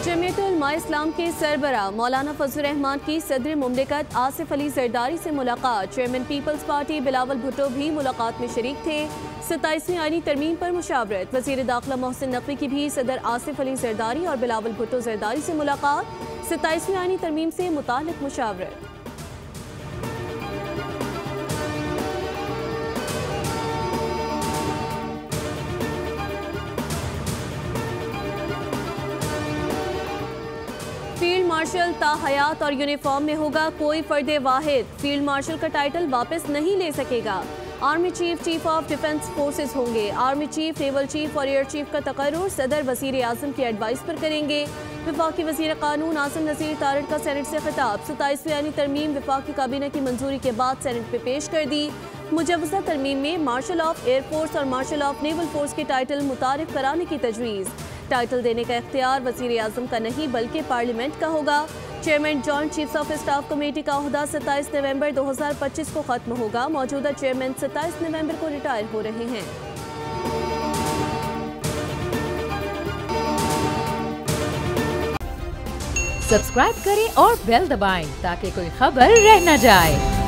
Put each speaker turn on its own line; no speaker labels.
जमीयत उलमा इस्लाम के सरबराह मौलाना फजलुर रहमान की सदर मुमलिकत आसिफ अली जरदारी से मुलाकात। चेयरमैन पीपल्स पार्टी बिलावल भुट्टो भी मुलाकात में शरीक थे। 27वीं आईनी तरमीम पर मुशावरत। वज़ीर दाखिला मोहसिन नकवी की भी सदर आसिफ अली जरदारी और बिलावल भुट्टो जरदारी से मुलाकात। 27वीं आईनी तरमीम से मुताल्लिक मुशावरत। फील्ड मार्शल ताहयात और यूनिफॉर्म में होगा कोई फर्द वाहिद। फील्ड मार्शल का टाइटल वापस नहीं ले सकेगा। Army chief chief of defence forces होंगे। आर्मी चीफ, नेवल चीफ और एयर चीफ का तकर्रुर सदर वज़ीर आज़म की एडवाइस पर करेंगे। वफाकी वज़ीर कानून आसिम नज़ीर तारड़ का सेनेट से खिताब। 27वीं आईनी तरमीम वफाकी काबीना की मंजूरी के बाद सेनेट पे पेश कर दी। मुजव्वज़ा तरमीम में मार्शल ऑफ एयरफोर्स और मार्शल ऑफ नेवल फोर्स के टाइटल मुतारिफ कराने की तजवीज़। टाइटल देने का इख्तियार वज़ीर आज़म का नहीं बल्कि पार्लियामेंट का होगा। Chairman joint chiefs of staff committee का ओहदा 27 नवंबर 2025 को खत्म होगा। मौजूदा चेयरमैन 27 नवंबर को रिटायर हो रहे हैं।
सब्सक्राइब करें और बेल दबाएं ताकि कोई खबर रह न जाए।